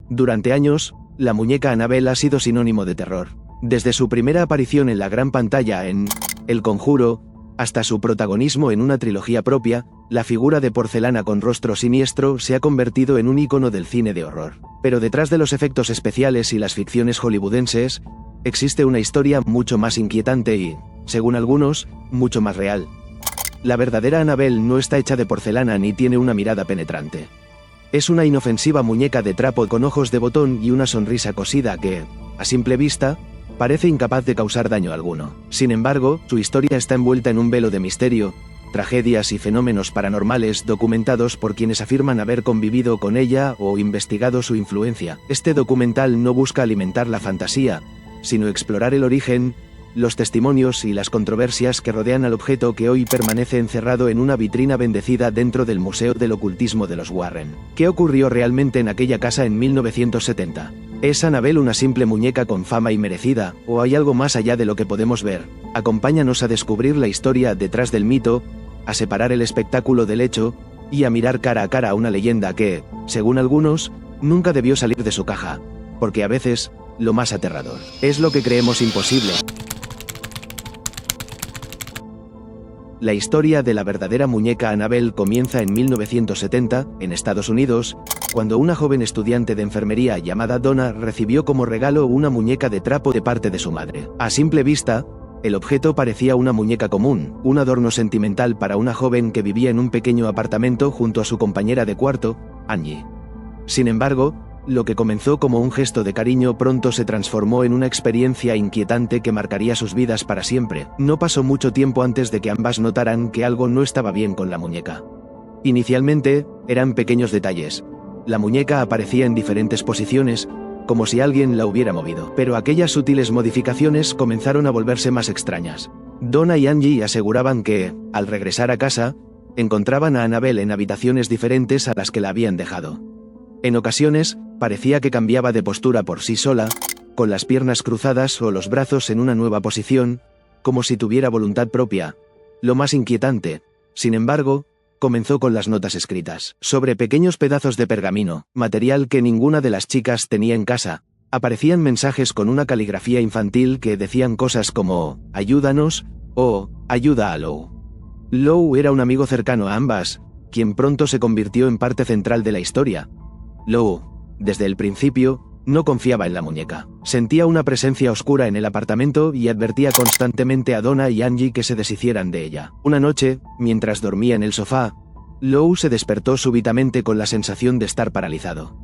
Durante años, la muñeca Annabelle ha sido sinónimo de terror. Desde su primera aparición en la gran pantalla en El Conjuro, hasta su protagonismo en una trilogía propia, la figura de porcelana con rostro siniestro se ha convertido en un ícono del cine de horror. Pero detrás de los efectos especiales y las ficciones hollywoodenses, existe una historia mucho más inquietante y, según algunos, mucho más real. La verdadera Annabelle no está hecha de porcelana ni tiene una mirada penetrante. Es una inofensiva muñeca de trapo con ojos de botón y una sonrisa cosida que, a simple vista, parece incapaz de causar daño alguno. Sin embargo, su historia está envuelta en un velo de misterio, tragedias y fenómenos paranormales documentados por quienes afirman haber convivido con ella o investigado su influencia. Este documental no busca alimentar la fantasía, sino explorar el origen, los testimonios y las controversias que rodean al objeto que hoy permanece encerrado en una vitrina bendecida dentro del Museo del Ocultismo de los Warren. ¿Qué ocurrió realmente en aquella casa en 1970? ¿Es Annabelle una simple muñeca con fama inmerecida, o hay algo más allá de lo que podemos ver? Acompáñanos a descubrir la historia detrás del mito, a separar el espectáculo del hecho, y a mirar cara a cara a una leyenda que, según algunos, nunca debió salir de su caja, porque a veces, lo más aterrador es lo que creemos imposible. La historia de la verdadera muñeca Annabelle comienza en 1970, en Estados Unidos, cuando una joven estudiante de enfermería llamada Donna recibió como regalo una muñeca de trapo de parte de su madre. A simple vista, el objeto parecía una muñeca común, un adorno sentimental para una joven que vivía en un pequeño apartamento junto a su compañera de cuarto, Angie. Sin embargo, lo que comenzó como un gesto de cariño pronto se transformó en una experiencia inquietante que marcaría sus vidas para siempre. No pasó mucho tiempo antes de que ambas notaran que algo no estaba bien con la muñeca. Inicialmente, eran pequeños detalles. La muñeca aparecía en diferentes posiciones, como si alguien la hubiera movido. Pero aquellas sutiles modificaciones comenzaron a volverse más extrañas. Donna y Angie aseguraban que, al regresar a casa, encontraban a Annabelle en habitaciones diferentes a las que la habían dejado. En ocasiones, parecía que cambiaba de postura por sí sola, con las piernas cruzadas o los brazos en una nueva posición, como si tuviera voluntad propia. Lo más inquietante, sin embargo, comenzó con las notas escritas. Sobre pequeños pedazos de pergamino, material que ninguna de las chicas tenía en casa, aparecían mensajes con una caligrafía infantil que decían cosas como «ayúdanos» o «ayuda a Lou». Lou era un amigo cercano a ambas, quien pronto se convirtió en parte central de la historia. Lou, desde el principio, no confiaba en la muñeca. Sentía una presencia oscura en el apartamento y advertía constantemente a Donna y Angie que se deshicieran de ella. Una noche, mientras dormía en el sofá, Lou se despertó súbitamente con la sensación de estar paralizado.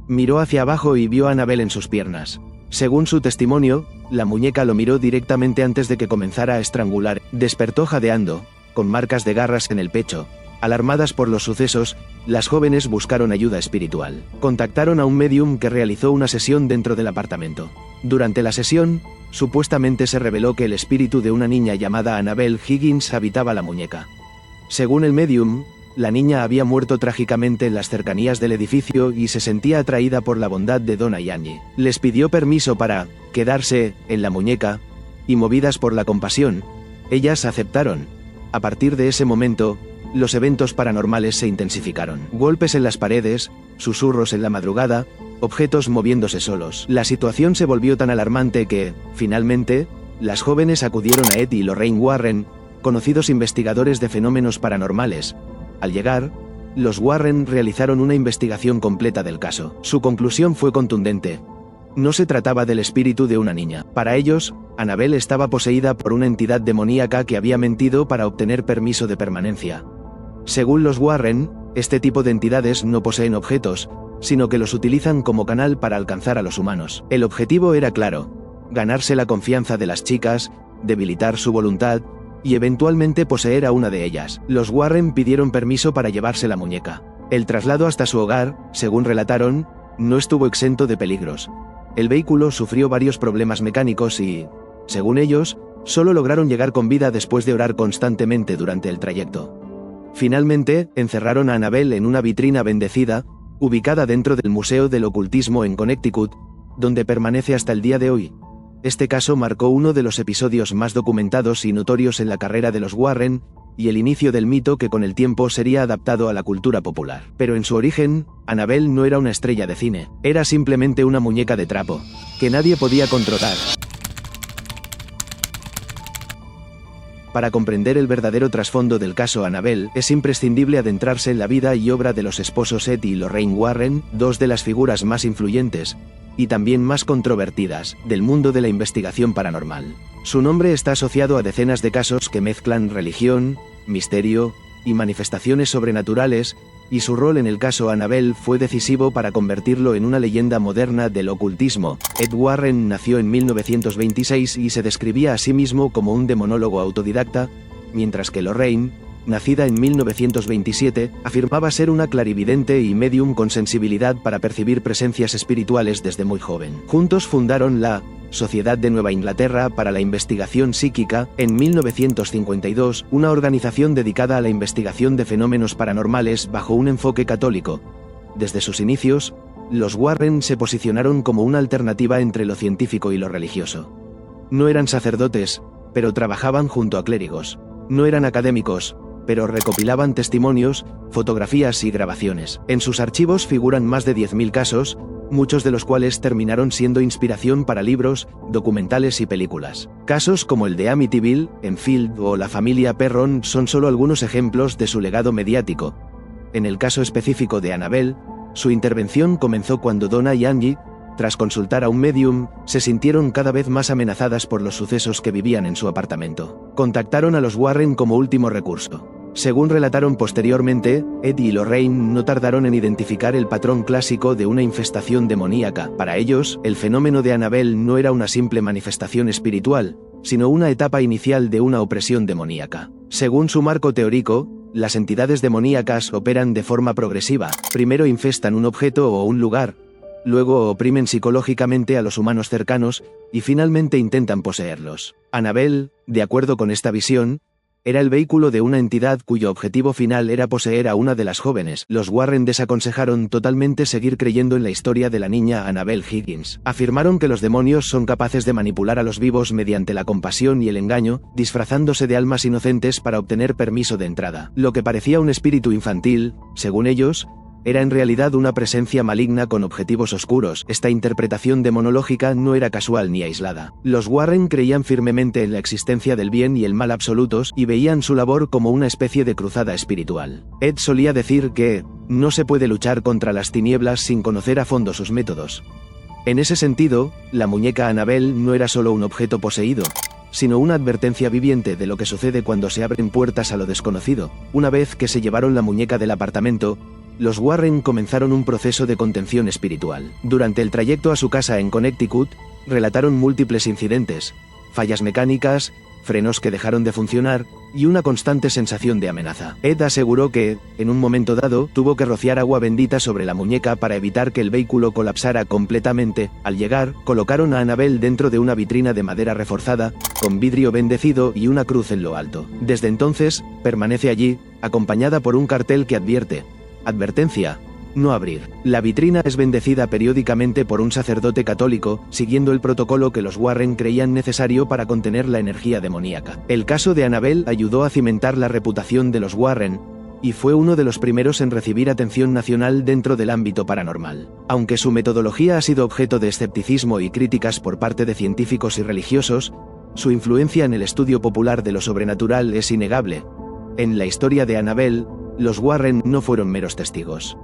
Miró hacia abajo y vio a Annabelle en sus piernas. Según su testimonio, la muñeca lo miró directamente antes de que comenzara a estrangular. Despertó jadeando, con marcas de garras en el pecho. Alarmadas por los sucesos, las jóvenes buscaron ayuda espiritual. Contactaron a un médium que realizó una sesión dentro del apartamento. Durante la sesión, supuestamente se reveló que el espíritu de una niña llamada Annabelle Higgins habitaba la muñeca. Según el médium, la niña había muerto trágicamente en las cercanías del edificio y se sentía atraída por la bondad de Donna y Angie. Les pidió permiso para quedarse en la muñeca, y movidas por la compasión, ellas aceptaron. A partir de ese momento, los eventos paranormales se intensificaron. Golpes en las paredes, susurros en la madrugada, objetos moviéndose solos. La situación se volvió tan alarmante que, finalmente, las jóvenes acudieron a Ed y Lorraine Warren, conocidos investigadores de fenómenos paranormales. Al llegar, los Warren realizaron una investigación completa del caso. Su conclusión fue contundente. No se trataba del espíritu de una niña. Para ellos, Annabelle estaba poseída por una entidad demoníaca que había mentido para obtener permiso de permanencia. Según los Warren, este tipo de entidades no poseen objetos, sino que los utilizan como canal para alcanzar a los humanos. El objetivo era claro: ganarse la confianza de las chicas, debilitar su voluntad, y eventualmente poseer a una de ellas. Los Warren pidieron permiso para llevarse la muñeca. El traslado hasta su hogar, según relataron, no estuvo exento de peligros. El vehículo sufrió varios problemas mecánicos y, según ellos, solo lograron llegar con vida después de orar constantemente durante el trayecto. Finalmente, encerraron a Annabelle en una vitrina bendecida, ubicada dentro del Museo del Ocultismo en Connecticut, donde permanece hasta el día de hoy. Este caso marcó uno de los episodios más documentados y notorios en la carrera de los Warren, y el inicio del mito que con el tiempo sería adaptado a la cultura popular. Pero en su origen, Annabelle no era una estrella de cine, era simplemente una muñeca de trapo, que nadie podía controlar. Para comprender el verdadero trasfondo del caso Annabelle, es imprescindible adentrarse en la vida y obra de los esposos Ed y Lorraine Warren, dos de las figuras más influyentes, y también más controvertidas, del mundo de la investigación paranormal. Su nombre está asociado a decenas de casos que mezclan religión, misterio y manifestaciones sobrenaturales, y su rol en el caso Annabelle fue decisivo para convertirlo en una leyenda moderna del ocultismo. Ed Warren nació en 1926 y se describía a sí mismo como un demonólogo autodidacta, mientras que Lorraine, nacida en 1927, afirmaba ser una clarividente y medium con sensibilidad para percibir presencias espirituales desde muy joven. Juntos fundaron la Sociedad de Nueva Inglaterra para la Investigación Psíquica, en 1952, una organización dedicada a la investigación de fenómenos paranormales bajo un enfoque católico. Desde sus inicios, los Warren se posicionaron como una alternativa entre lo científico y lo religioso. No eran sacerdotes, pero trabajaban junto a clérigos. No eran académicos, pero recopilaban testimonios, fotografías y grabaciones. En sus archivos figuran más de 10.000 casos, muchos de los cuales terminaron siendo inspiración para libros, documentales y películas. Casos como el de Amityville, Enfield o la familia Perron son solo algunos ejemplos de su legado mediático. En el caso específico de Annabelle, su intervención comenzó cuando Donna y Angie, tras consultar a un medium, se sintieron cada vez más amenazadas por los sucesos que vivían en su apartamento. Contactaron a los Warren como último recurso. Según relataron posteriormente, Ed y Lorraine no tardaron en identificar el patrón clásico de una infestación demoníaca. Para ellos, el fenómeno de Annabelle no era una simple manifestación espiritual, sino una etapa inicial de una opresión demoníaca. Según su marco teórico, las entidades demoníacas operan de forma progresiva. Primero infestan un objeto o un lugar, luego oprimen psicológicamente a los humanos cercanos, y finalmente intentan poseerlos. Annabelle, de acuerdo con esta visión, era el vehículo de una entidad cuyo objetivo final era poseer a una de las jóvenes. Los Warren desaconsejaron totalmente seguir creyendo en la historia de la niña Annabelle Higgins. Afirmaron que los demonios son capaces de manipular a los vivos mediante la compasión y el engaño, disfrazándose de almas inocentes para obtener permiso de entrada. Lo que parecía un espíritu infantil, según ellos, era en realidad una presencia maligna con objetivos oscuros. Esta interpretación demonológica no era casual ni aislada. Los Warren creían firmemente en la existencia del bien y el mal absolutos y veían su labor como una especie de cruzada espiritual. Ed solía decir que no se puede luchar contra las tinieblas sin conocer a fondo sus métodos. En ese sentido, la muñeca Annabelle no era solo un objeto poseído, sino una advertencia viviente de lo que sucede cuando se abren puertas a lo desconocido. Una vez que se llevaron la muñeca del apartamento, los Warren comenzaron un proceso de contención espiritual. Durante el trayecto a su casa en Connecticut, relataron múltiples incidentes, fallas mecánicas, frenos que dejaron de funcionar, y una constante sensación de amenaza. Ed aseguró que, en un momento dado, tuvo que rociar agua bendita sobre la muñeca para evitar que el vehículo colapsara completamente. Al llegar, colocaron a Annabelle dentro de una vitrina de madera reforzada, con vidrio bendecido y una cruz en lo alto. Desde entonces, permanece allí, acompañada por un cartel que advierte: advertencia, no abrir. La vitrina es bendecida periódicamente por un sacerdote católico, siguiendo el protocolo que los Warren creían necesario para contener la energía demoníaca. El caso de Annabelle ayudó a cimentar la reputación de los Warren, y fue uno de los primeros en recibir atención nacional dentro del ámbito paranormal. Aunque su metodología ha sido objeto de escepticismo y críticas por parte de científicos y religiosos, su influencia en el estudio popular de lo sobrenatural es innegable. En la historia de Annabelle, los Warren no fueron meros testigos.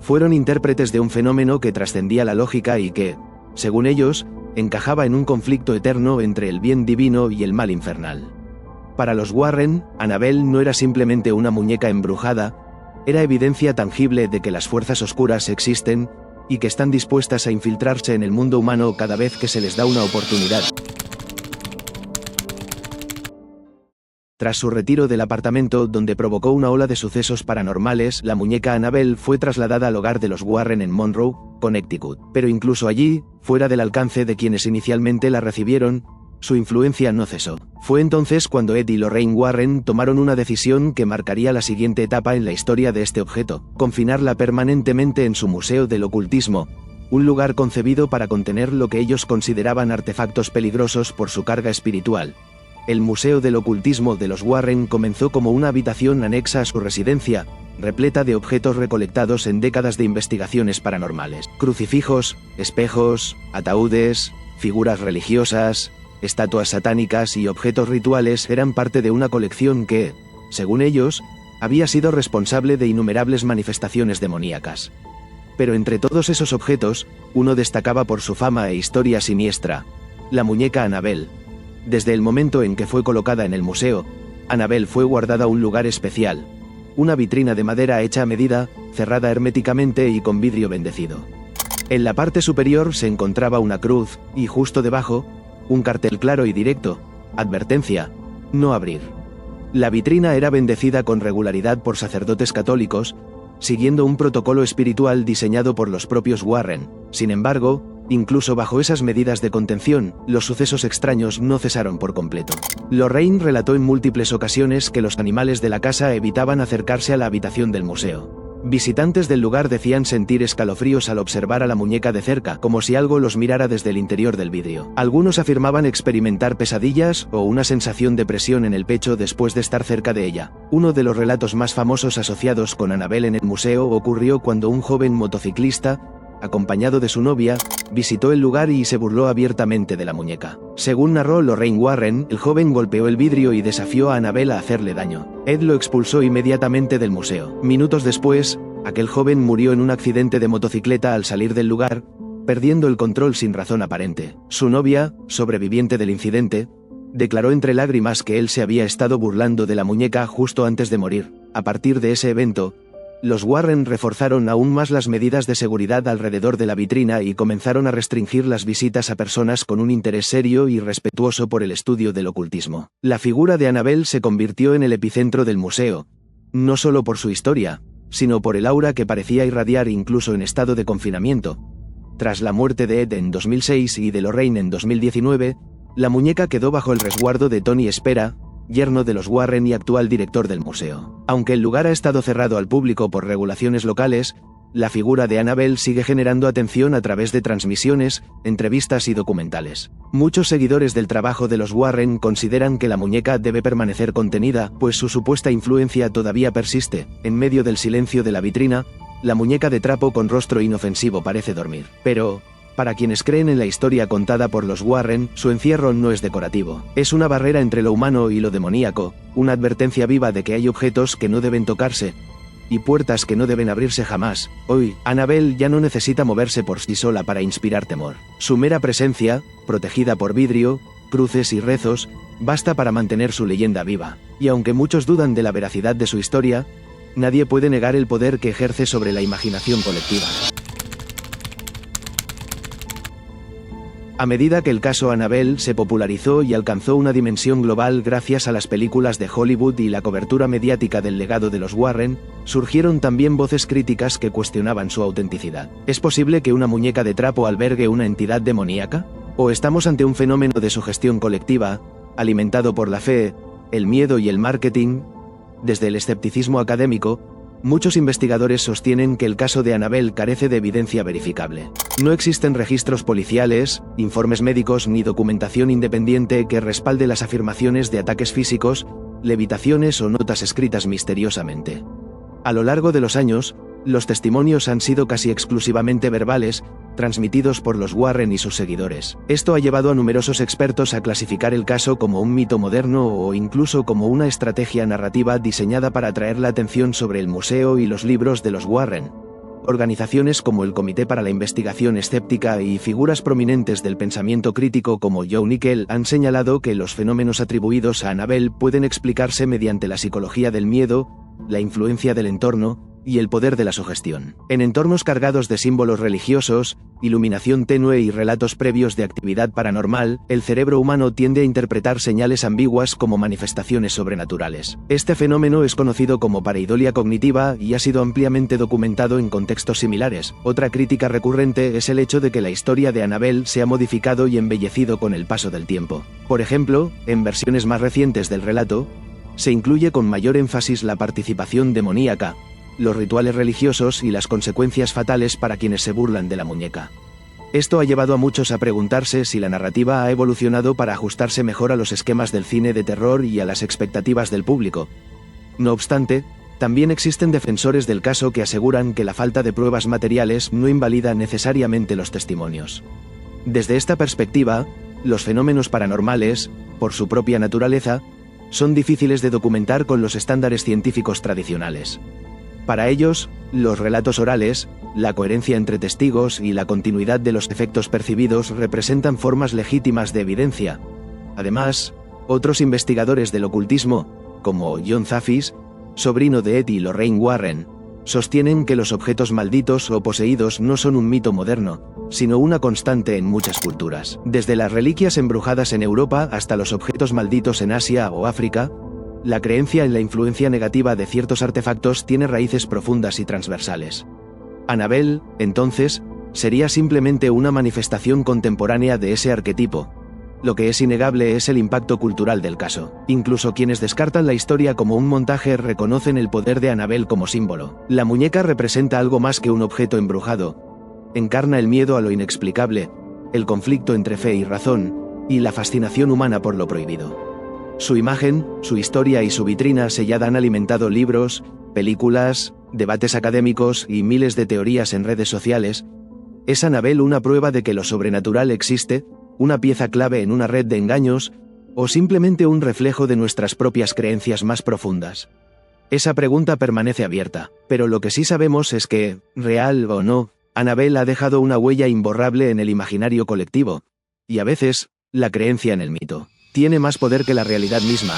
Fueron intérpretes de un fenómeno que trascendía la lógica y que, según ellos, encajaba en un conflicto eterno entre el bien divino y el mal infernal. Para los Warren, Annabelle no era simplemente una muñeca embrujada, era evidencia tangible de que las fuerzas oscuras existen y que están dispuestas a infiltrarse en el mundo humano cada vez que se les da una oportunidad. Tras su retiro del apartamento donde provocó una ola de sucesos paranormales, la muñeca Annabelle fue trasladada al hogar de los Warren en Monroe, Connecticut. Pero incluso allí, fuera del alcance de quienes inicialmente la recibieron, su influencia no cesó. Fue entonces cuando Ed y Lorraine Warren tomaron una decisión que marcaría la siguiente etapa en la historia de este objeto: confinarla permanentemente en su Museo del Ocultismo, un lugar concebido para contener lo que ellos consideraban artefactos peligrosos por su carga espiritual. El Museo del Ocultismo de los Warren comenzó como una habitación anexa a su residencia, repleta de objetos recolectados en décadas de investigaciones paranormales. Crucifijos, espejos, ataúdes, figuras religiosas, estatuas satánicas y objetos rituales eran parte de una colección que, según ellos, había sido responsable de innumerables manifestaciones demoníacas. Pero entre todos esos objetos, uno destacaba por su fama e historia siniestra: la muñeca Annabelle. Desde el momento en que fue colocada en el museo, Annabelle fue guardada a un lugar especial, una vitrina de madera hecha a medida, cerrada herméticamente y con vidrio bendecido. En la parte superior se encontraba una cruz, y justo debajo, un cartel claro y directo: advertencia, no abrir. La vitrina era bendecida con regularidad por sacerdotes católicos, siguiendo un protocolo espiritual diseñado por los propios Warren. Sin embargo, incluso bajo esas medidas de contención, los sucesos extraños no cesaron por completo. Lorraine relató en múltiples ocasiones que los animales de la casa evitaban acercarse a la habitación del museo. Visitantes del lugar decían sentir escalofríos al observar a la muñeca de cerca, como si algo los mirara desde el interior del vidrio. Algunos afirmaban experimentar pesadillas o una sensación de presión en el pecho después de estar cerca de ella. Uno de los relatos más famosos asociados con Annabelle en el museo ocurrió cuando un joven motociclista, acompañado de su novia, visitó el lugar y se burló abiertamente de la muñeca. Según narró Lorraine Warren, el joven golpeó el vidrio y desafió a Annabelle a hacerle daño. Ed lo expulsó inmediatamente del museo. Minutos después, aquel joven murió en un accidente de motocicleta al salir del lugar, perdiendo el control sin razón aparente. Su novia, sobreviviente del incidente, declaró entre lágrimas que él se había estado burlando de la muñeca justo antes de morir. A partir de ese evento, los Warren reforzaron aún más las medidas de seguridad alrededor de la vitrina y comenzaron a restringir las visitas a personas con un interés serio y respetuoso por el estudio del ocultismo. La figura de Annabelle se convirtió en el epicentro del museo, no solo por su historia, sino por el aura que parecía irradiar incluso en estado de confinamiento. Tras la muerte de Ed en 2006 y de Lorraine en 2019, la muñeca quedó bajo el resguardo de Tony Spera, yerno de los Warren y actual director del museo. Aunque el lugar ha estado cerrado al público por regulaciones locales, la figura de Annabelle sigue generando atención a través de transmisiones, entrevistas y documentales. Muchos seguidores del trabajo de los Warren consideran que la muñeca debe permanecer contenida, pues su supuesta influencia todavía persiste. En medio del silencio de la vitrina, la muñeca de trapo con rostro inofensivo parece dormir. Pero, para quienes creen en la historia contada por los Warren, su encierro no es decorativo. Es una barrera entre lo humano y lo demoníaco, una advertencia viva de que hay objetos que no deben tocarse, y puertas que no deben abrirse jamás. Hoy, Annabelle ya no necesita moverse por sí sola para inspirar temor. Su mera presencia, protegida por vidrio, cruces y rezos, basta para mantener su leyenda viva. Y aunque muchos dudan de la veracidad de su historia, nadie puede negar el poder que ejerce sobre la imaginación colectiva. A medida que el caso Annabelle se popularizó y alcanzó una dimensión global gracias a las películas de Hollywood y la cobertura mediática del legado de los Warren, surgieron también voces críticas que cuestionaban su autenticidad. ¿Es posible que una muñeca de trapo albergue una entidad demoníaca? ¿O estamos ante un fenómeno de sugestión colectiva, alimentado por la fe, el miedo y el marketing? Desde el escepticismo académico, muchos investigadores sostienen que el caso de Annabelle carece de evidencia verificable. No existen registros policiales, informes médicos ni documentación independiente que respalde las afirmaciones de ataques físicos, levitaciones o notas escritas misteriosamente. A lo largo de los años, los testimonios han sido casi exclusivamente verbales, transmitidos por los Warren y sus seguidores. Esto ha llevado a numerosos expertos a clasificar el caso como un mito moderno o incluso como una estrategia narrativa diseñada para atraer la atención sobre el museo y los libros de los Warren. Organizaciones como el Comité para la Investigación Escéptica y figuras prominentes del pensamiento crítico como Joe Nickell han señalado que los fenómenos atribuidos a Annabelle pueden explicarse mediante la psicología del miedo, la influencia del entorno y el poder de la sugestión. En entornos cargados de símbolos religiosos, iluminación tenue y relatos previos de actividad paranormal, el cerebro humano tiende a interpretar señales ambiguas como manifestaciones sobrenaturales. Este fenómeno es conocido como pareidolia cognitiva y ha sido ampliamente documentado en contextos similares. Otra crítica recurrente es el hecho de que la historia de Annabelle se ha modificado y embellecido con el paso del tiempo. Por ejemplo, en versiones más recientes del relato, se incluye con mayor énfasis la participación demoníaca, los rituales religiosos y las consecuencias fatales para quienes se burlan de la muñeca. Esto ha llevado a muchos a preguntarse si la narrativa ha evolucionado para ajustarse mejor a los esquemas del cine de terror y a las expectativas del público. No obstante, también existen defensores del caso que aseguran que la falta de pruebas materiales no invalida necesariamente los testimonios. Desde esta perspectiva, los fenómenos paranormales, por su propia naturaleza, son difíciles de documentar con los estándares científicos tradicionales. Para ellos, los relatos orales, la coherencia entre testigos y la continuidad de los efectos percibidos representan formas legítimas de evidencia. Además, otros investigadores del ocultismo, como John Zaffis, sobrino de Ed y Lorraine Warren, sostienen que los objetos malditos o poseídos no son un mito moderno, sino una constante en muchas culturas. Desde las reliquias embrujadas en Europa hasta los objetos malditos en Asia o África, la creencia en la influencia negativa de ciertos artefactos tiene raíces profundas y transversales. Annabelle, entonces, sería simplemente una manifestación contemporánea de ese arquetipo. Lo que es innegable es el impacto cultural del caso. Incluso quienes descartan la historia como un montaje reconocen el poder de Annabelle como símbolo. La muñeca representa algo más que un objeto embrujado. Encarna el miedo a lo inexplicable, el conflicto entre fe y razón, y la fascinación humana por lo prohibido. Su imagen, su historia y su vitrina sellada han alimentado libros, películas, debates académicos y miles de teorías en redes sociales. ¿Es Annabelle una prueba de que lo sobrenatural existe, una pieza clave en una red de engaños, o simplemente un reflejo de nuestras propias creencias más profundas? Esa pregunta permanece abierta, pero lo que sí sabemos es que, real o no, Annabelle ha dejado una huella imborrable en el imaginario colectivo, y a veces, la creencia en el mito tiene más poder que la realidad misma.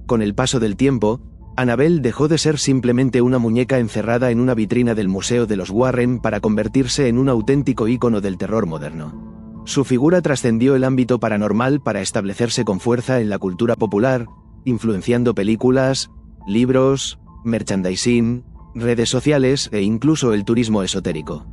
Con el paso del tiempo, Annabelle dejó de ser simplemente una muñeca encerrada en una vitrina del Museo de los Warren para convertirse en un auténtico ícono del terror moderno. Su figura trascendió el ámbito paranormal para establecerse con fuerza en la cultura popular, influenciando películas, libros, merchandising, redes sociales e incluso el turismo esotérico.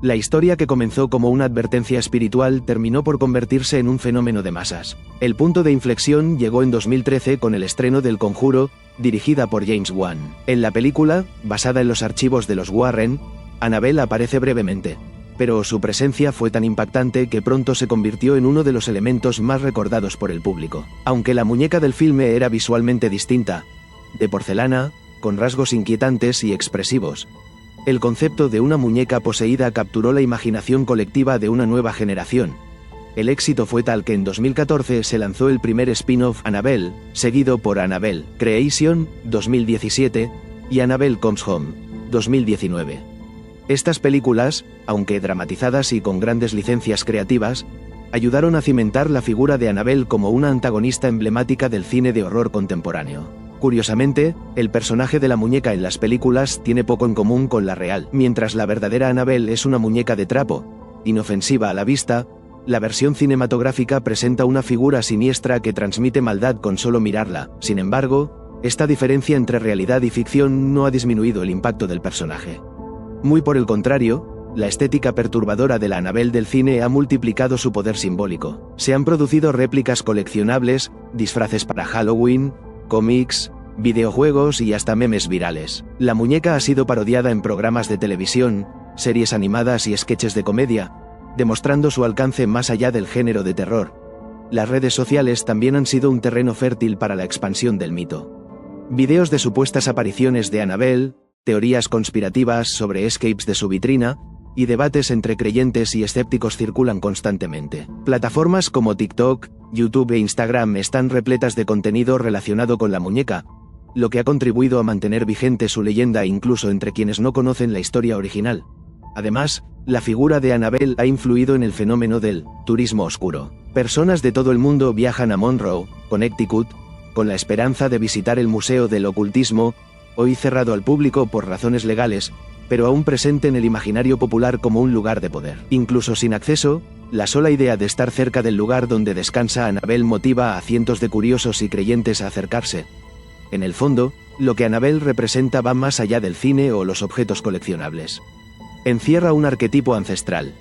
La historia que comenzó como una advertencia espiritual terminó por convertirse en un fenómeno de masas. El punto de inflexión llegó en 2013 con el estreno del Conjuro, dirigida por James Wan. En la película, basada en los archivos de los Warren, Annabelle aparece brevemente, pero su presencia fue tan impactante que pronto se convirtió en uno de los elementos más recordados por el público. Aunque la muñeca del filme era visualmente distinta, de porcelana, con rasgos inquietantes y expresivos, el concepto de una muñeca poseída capturó la imaginación colectiva de una nueva generación. El éxito fue tal que en 2014 se lanzó el primer spin-off Annabelle, seguido por Annabelle Creation, 2017, y Annabelle Comes Home, 2019. Estas películas, aunque dramatizadas y con grandes licencias creativas, ayudaron a cimentar la figura de Annabelle como una antagonista emblemática del cine de horror contemporáneo. Curiosamente, el personaje de la muñeca en las películas tiene poco en común con la real. Mientras la verdadera Annabelle es una muñeca de trapo, inofensiva a la vista, la versión cinematográfica presenta una figura siniestra que transmite maldad con solo mirarla. Sin embargo, esta diferencia entre realidad y ficción no ha disminuido el impacto del personaje. Muy por el contrario, la estética perturbadora de la Annabelle del cine ha multiplicado su poder simbólico. Se han producido réplicas coleccionables, disfraces para Halloween, cómics, videojuegos y hasta memes virales. La muñeca ha sido parodiada en programas de televisión, series animadas y sketches de comedia, demostrando su alcance más allá del género de terror. Las redes sociales también han sido un terreno fértil para la expansión del mito. Videos de supuestas apariciones de Annabelle, teorías conspirativas sobre escapes de su vitrina, y debates entre creyentes y escépticos circulan constantemente. Plataformas como TikTok, YouTube e Instagram están repletas de contenido relacionado con la muñeca, lo que ha contribuido a mantener vigente su leyenda incluso entre quienes no conocen la historia original. Además, la figura de Annabelle ha influido en el fenómeno del turismo oscuro. Personas de todo el mundo viajan a Monroe, Connecticut, con la esperanza de visitar el Museo del Ocultismo, hoy cerrado al público por razones legales, pero aún presente en el imaginario popular como un lugar de poder. Incluso sin acceso, la sola idea de estar cerca del lugar donde descansa Annabelle motiva a cientos de curiosos y creyentes a acercarse. En el fondo, lo que Annabelle representa va más allá del cine o los objetos coleccionables. Encierra un arquetipo ancestral: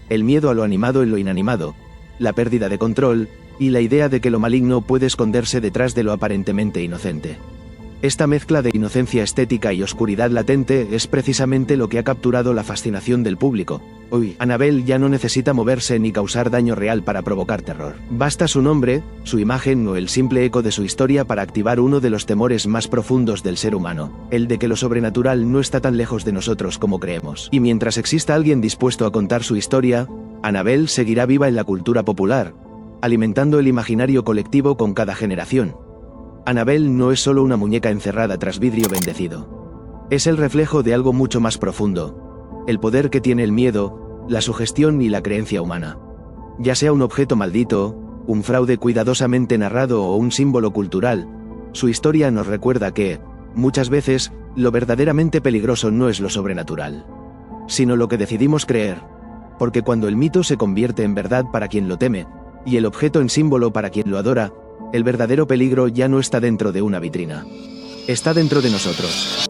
el miedo a lo animado en lo inanimado, la pérdida de control, y la idea de que lo maligno puede esconderse detrás de lo aparentemente inocente. Esta mezcla de inocencia estética y oscuridad latente es precisamente lo que ha capturado la fascinación del público. Hoy, Annabelle ya no necesita moverse ni causar daño real para provocar terror. Basta su nombre, su imagen o el simple eco de su historia para activar uno de los temores más profundos del ser humano, el de que lo sobrenatural no está tan lejos de nosotros como creemos. Y mientras exista alguien dispuesto a contar su historia, Annabelle seguirá viva en la cultura popular, alimentando el imaginario colectivo con cada generación. Annabelle no es solo una muñeca encerrada tras vidrio bendecido. Es el reflejo de algo mucho más profundo. El poder que tiene el miedo, la sugestión y la creencia humana. Ya sea un objeto maldito, un fraude cuidadosamente narrado o un símbolo cultural, su historia nos recuerda que, muchas veces, lo verdaderamente peligroso no es lo sobrenatural, sino lo que decidimos creer. Porque cuando el mito se convierte en verdad para quien lo teme, y el objeto en símbolo para quien lo adora, el verdadero peligro ya no está dentro de una vitrina. Está dentro de nosotros.